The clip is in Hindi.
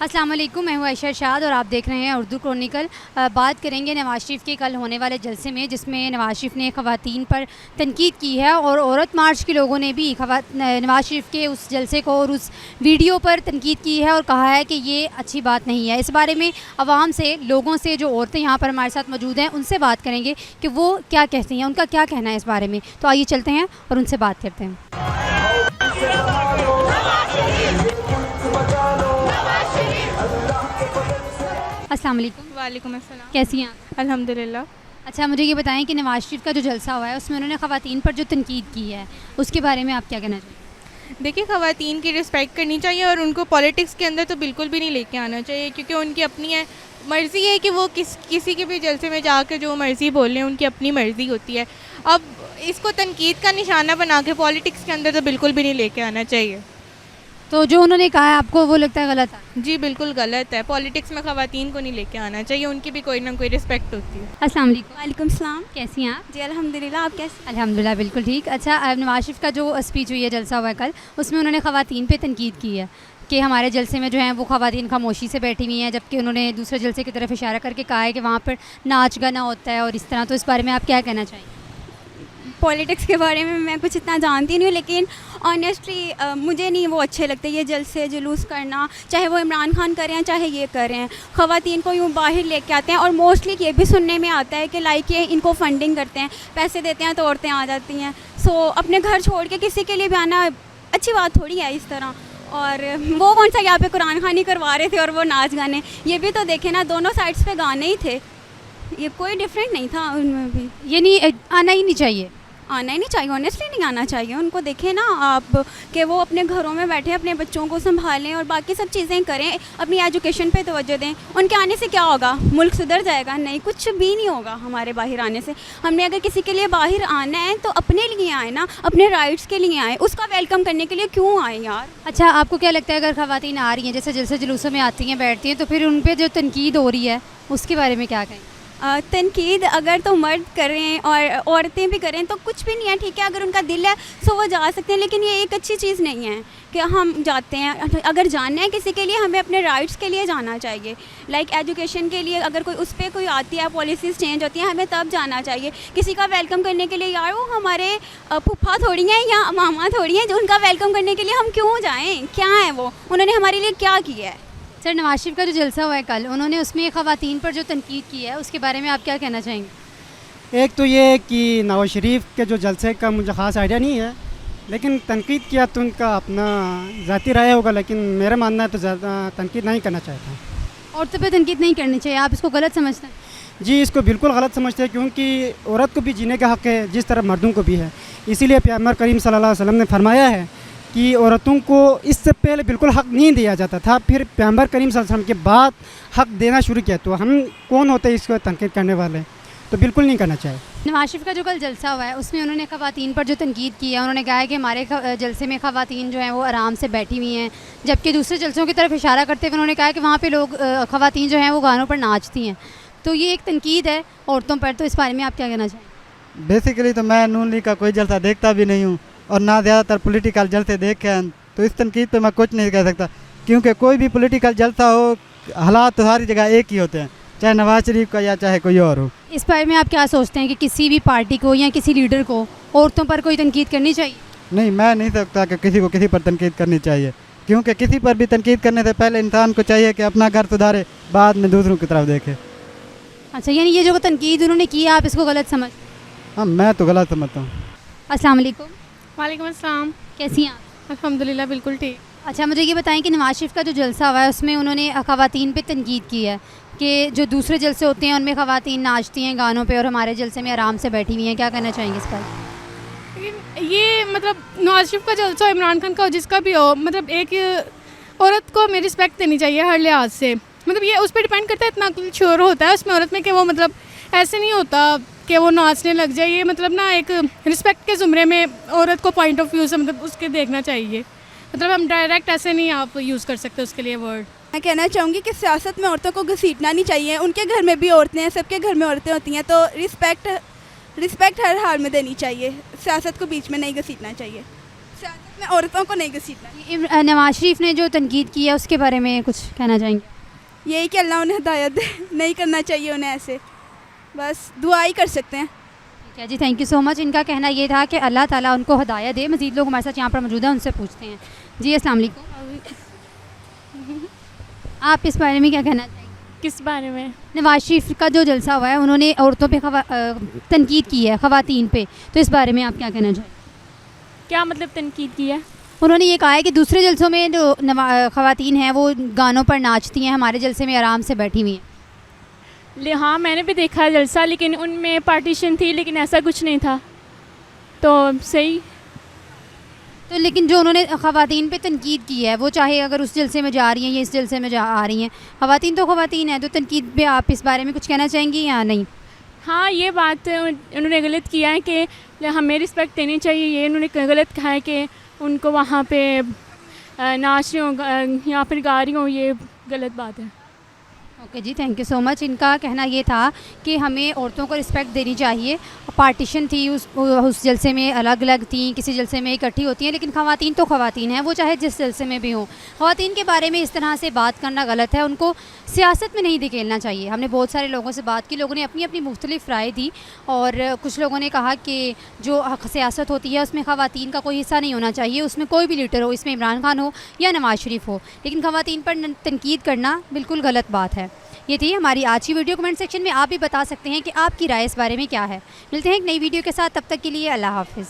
अस्सलाम वालेकुम, मैं हूँ आयशा शाद और आप देख रहे हैं उर्दू क्रॉनिकल। बात करेंगे नवाज़ शरीफ के कल होने वाले जलसे में, जिसमें नवाज़ शरीफ ने ख़वातीन पर तनकीद की है और औरत मार्च के लोगों ने भी नवाज़ शरीफ के उस जलसे को और उस वीडियो पर तनकीद की है और कहा है कि ये अच्छी बात नहीं है। इस बारे में आवाम से, लोगों से, जो औरतें यहाँ पर हमारे साथ मौजूद हैं, उनसे बात करेंगे कि वो क्या कहती हैं, उनका क्या कहना है इस बारे में। तो आइए चलते हैं और उनसे बात करते हैं। अस्सलाम वालेकुम। वालेकुम अस्सलाम। कैसी हैं आप? अल्हम्दुलिल्लाह। अच्छा, मुझे ये बताएं कि नवाज़ शरीफ का जो जलसा हुआ है उसमें उन्होंने ख़वातीन पर जो तनकीद की है उसके बारे में आप क्या कहना चाहिए? देखिए, ख़वातीन की रिस्पेक्ट करनी चाहिए और उनको पॉलिटिक्स के अंदर तो बिल्कुल भी नहीं लेके आना चाहिए, क्योंकि उनकी अपनी है मर्ज़ी है कि वो किसी के भी जलसे में जाकर जो मर्ज़ी बोल लें, उनकी अपनी मर्ज़ी होती है। अब इसको तनकीद का निशाना बना के पॉलिटिक्स के अंदर तो बिल्कुल भी नहीं लेके आना चाहिए। तो जो उन्होंने कहा है आपको वो लगता है गलत है? जी बिल्कुल गलत है। पॉलिटिक्स में ख़वातीन को नहीं लेके आना चाहिए, उनकी भी कोई ना कोई रिस्पेक्ट होती है। अस्सलाम वालेकुम। वालेकुम सलाम। कैसी हैं आप? जी अल्हम्दुलिल्लाह, आप कैसे? अल्हम्दुलिल्लाह बिल्कुल ठीक। अच्छा, नवाज़ शरीफ का जो स्पीच हुई है, जलसा हुआ है कल, उसमें उन्होंने ख़वातीन पे तनकीद की है कि हमारे जलसे में जो है वो ख़वातीन खामोशी से बैठी हुई हैं, जबकि उन्होंने दूसरे जलसे की तरफ इशारा करके कहा है कि वहाँ पर नाच गाना होता है और इस तरह। तो इस बारे में आप क्या कहना चाहिए? पॉलिटिक्स के बारे में मैं कुछ इतना जानती नहीं हूँ, लेकिन ऑनेस्टली मुझे नहीं वो अच्छे लगते ये जलसे जुलूस करना, चाहे वो इमरान खान करें या चाहे ये करें। ख़वातीन को यूँ बाहर लेके आते हैं और मोस्टली ये भी सुनने में आता है कि लाइक ये इनको फंडिंग करते हैं, पैसे देते हैं तो औरतें आ जाती हैं। सो अपने घर छोड़ के किसी के लिए भी आना अच्छी बात थोड़ी है इस तरह। और वो कौन सा यहाँ पे कुरान खानी करवा रहे थे और वो नाच गाने, ये भी तो देखे ना, दोनों साइड्स पे गाने ही थे, ये कोई डिफरेंट नहीं था उनमें भी। ये नहीं आना ही नहीं चाहिए, आना ही नहीं चाहिए, ऑनेस्टली नहीं आना चाहिए उनको। देखें ना आप कि वो अपने घरों में बैठे अपने बच्चों को संभालें और बाकी सब चीज़ें करें, अपनी एजुकेशन पे तवज्जो दें। उनके आने से क्या होगा? मुल्क सुधर जाएगा? नहीं, कुछ भी नहीं होगा हमारे बाहर आने से। हमने अगर किसी के लिए बाहर आना है तो अपने लिए आए ना, अपने राइट्स के लिए आए, उसका वेलकम करने के लिए क्यों आए यार। अच्छा, आपको क्या लगता है अगर ख़वातीन आ रही हैं, जैसे जलसे जुलूसों में आती हैं, बैठती हैं, तो फिर उन पर जो तनकीद हो रही है उसके बारे में क्या कहें? तनकीद अगर तो मर्द करें और औरतें भी करें तो कुछ भी नहीं है, ठीक है। अगर उनका दिल है तो वो जा सकते हैं, लेकिन ये एक अच्छी चीज़ नहीं है कि हम जाते हैं। अगर जाना है किसी के लिए, हमें अपने राइट्स के लिए जाना चाहिए। लाइक एजुकेशन के लिए अगर कोई उस पर कोई आती है, पॉलिसीज़ चेंज होती हैं, हमें तब जाना चाहिए। किसी का वेलकम करने के लिए यार वो हमारे फूफा थोड़ी हैं या मामा थोड़ी हैं, जो उनका वेलकम करने के लिए हम क्यों जाएँ? क्या है वो, उन्होंने हमारे लिए क्या किया है? सर, नवाज़ शरीफ का जो जलसा हुआ है कल, उन्होंने उसमें ख़वातीन पर जो तनकीद की है उसके बारे में आप क्या कहना चाहेंगे? एक तो ये है कि नवाज़ शरीफ के जो जलसे का मुझे ख़ास आइडिया नहीं है, लेकिन तनकीद किया तो उनका अपना ज़ाती राय होगा, लेकिन मेरा मानना है तो ज़्यादा तनकीद नहीं करना चाहता। औरतों पर तनकीद नहीं करनी चाहिए, आप इसको गलत समझते हैं? जी, इसको बिल्कुल गलत समझते हैं, क्योंकि औरत को भी जीने का हक़ है जिस तरह मर्दों को भी है। इसीलिए पैगंबर करीम सल्लल्लाहु अलैहि वसल्लम ने फरमाया है कि औरतों को इससे पहले बिल्कुल हक़ नहीं दिया जाता था, फिर पैगंबर करीम सल्लल्लाहु अलैहि वसल्लम के बाद हक़ देना शुरू किया। तो हम कौन होते हैं इसको तनकीद करने वाले? तो बिल्कुल नहीं करना चाहिए। नवाज़ शरीफ का जो कल जलसा हुआ है उसमें उन्होंने ख़वातीन पर जो तनकीद की है, उन्होंने कहा है कि हमारे जलसे में ख़वातीन जो हैं वो आराम से बैठी हुई हैं, जबकि दूसरे जलसों की तरफ इशारा करते हुए उन्होंने कहा है कि वहाँ पर लोग ख़वातीन जो हैं वो गानों पर नाचती हैं। तो ये एक तनकीद है औरतों पर, तो इस बारे में आप क्या कहना चाहें? बेसिकली तो मैं नून लीग का कोई जलसा देखता भी नहीं हूँ और ना ज़्यादातर पॉलिटिकल जलसे देखे हैं, तो इस तनकीद पे मैं कुछ नहीं कह सकता, क्योंकि कोई भी पॉलिटिकल जलसा हो, हालात तो सारी जगह एक ही होते हैं, चाहे नवाज शरीफ का या चाहे कोई और हो। इस बारे में आप क्या सोचते हैं कि किसी भी पार्टी को या किसी लीडर को औरतों पर कोई तनकीद करनी चाहिए? नहीं, मैं नहीं सकता कि किसी को किसी पर तनकीद करनी चाहिए, क्योंकि किसी पर भी तनकीद करने से पहले इंसान को चाहिए कि अपना घर सुधारे, बाद में दूसरों की तरफ देखे। अच्छा, यानी ये जो तनकीद उन्होंने की आप इसको गलत समझ? हाँ, मैं तो गलत समझता हूँ। अस्सलाम वालेकुम। वालेकुम अस्सलाम। कैसी हैं आप? अल्हम्दुलिल्लाह बिल्कुल ठीक। अच्छा, मुझे ये बताएं कि नवाज़ शरीफ का जो जलसा हुआ है उसमें उन्होंने ख़वातीन पे तनकीद की है कि जो दूसरे जलसे होते हैं उनमें ख़वातीन नाचती हैं गानों पे और हमारे जलसे में आराम से बैठी हुई हैं। क्या कहना चाहेंगे इस पर? लेकिन ये मतलब नवाज शरीफ का जलसा हो, इमरान खान का हो, जिसका भी हो, मतलब एक औरत को हमें रिस्पेक्ट देनी चाहिए हर लिहाज से। मतलब ये उस पर डिपेंड करता है, इतना श्योर होता है उसमें औरत में कि वो मतलब ऐसे नहीं होता कि वो नाचने लग जाए। ये मतलब ना एक रिस्पेक्ट के ज़ुमरे में औरत को पॉइंट ऑफ व्यू से मतलब उसके देखना चाहिए। मतलब हम डायरेक्ट ऐसे नहीं आप यूज़ कर सकते उसके लिए वर्ड। मैं कहना चाहूँगी कि सियासत में औरतों को घसीटना नहीं चाहिए। उनके घर में भी औरतें हैं, सबके घर में औरतें होती हैं, तो रिस्पेक्ट हर हाल में देनी चाहिए। सियासत को बीच में नहीं घसीटना चाहिए। सियासत में औरतों को नहीं घसीटना। नवाज शरीफ ने जो तनकीद की है उसके बारे में कुछ कहना चाहेंगे? यही कि अल्लाह उन्हें हिदायत दे, नहीं करना चाहिए उन्हें ऐसे, बस दुआ ही कर सकते हैं। ठीक है जी, थैंक यू सो मच। इनका कहना ये था कि अल्लाह ताला उनको हिदायत दे। मज़ीद लोग हमारे साथ यहाँ पर मौजूद हैं, उनसे पूछते हैं। जी अस्सलाम वालेकुम, आप इस बारे में क्या कहना चाहेंगे? किस बारे में? नवाज शरीफ का जो जलसा हुआ है, उन्होंने औरतों पे तनकीद की है, ख़वातीन पे, तो इस बारे में आप क्या कहना चाहेंगे? क्या मतलब तनकीद की है? उन्होंने ये कहा है कि दूसरे जलसों में जो ख़वातीन हैं वो गानों पर नाचती हैं, हमारे जलसे में आराम से बैठी हुई हैं। हाँ, मैंने भी देखा है जलसा, लेकिन उनमें पार्टीशन थी, लेकिन ऐसा कुछ नहीं था, तो सही। तो लेकिन जो उन्होंने ख़वातीन पे तनकीद की है, वो चाहे अगर उस जलसे में जा रही हैं या इस जलसे में आ रही हैं, ख़वातीन तो ख़वातीन हैं, तो तनकीद पे आप इस बारे में कुछ कहना चाहेंगी या नहीं? हाँ, ये बात उन्होंने गलत किया है कि हमें रिस्पेक्ट देनी चाहिए। ये उन्होंने गलत कहा है कि उनको वहाँ पे नाच रही हो या फिर गा रही हो, ये गलत बात है। ओके जी, थैंक यू सो मच। इनका कहना ये था कि हमें औरतों को रिस्पेक्ट देनी चाहिए। पार्टीशन थी, उस जलसे में अलग अलग थी, किसी जलसे में इकट्ठी होती हैं, लेकिन ख़वातीन तो ख़वातीन हैं, वो चाहे जिस जलसे में भी हों। ख़वातीन के बारे में इस तरह से बात करना गलत है, उनको सियासत में नहीं धकेलना चाहिए। हमने बहुत सारे लोगों से बात की, लोगों ने अपनी अपनी मुख्तलिफ राय दी, और कुछ लोगों ने कहा कि जो सियासत होती है उसमें ख़वातीन का कोई हिस्सा नहीं होना चाहिए, उसमें कोई भी लीडर हो, इसमें इमरान खान हो या नवाज शरीफ हो, लेकिन ख़वातीन पर तनकीद करना बिल्कुल गलत बात है। ये थी हमारी आज की वीडियो। कमेंट सेक्शन में आप भी बता सकते हैं कि आपकी राय इस बारे में क्या है। मिलते हैं एक नई वीडियो के साथ, तब तक के लिए अल्लाह हाफ़िज़।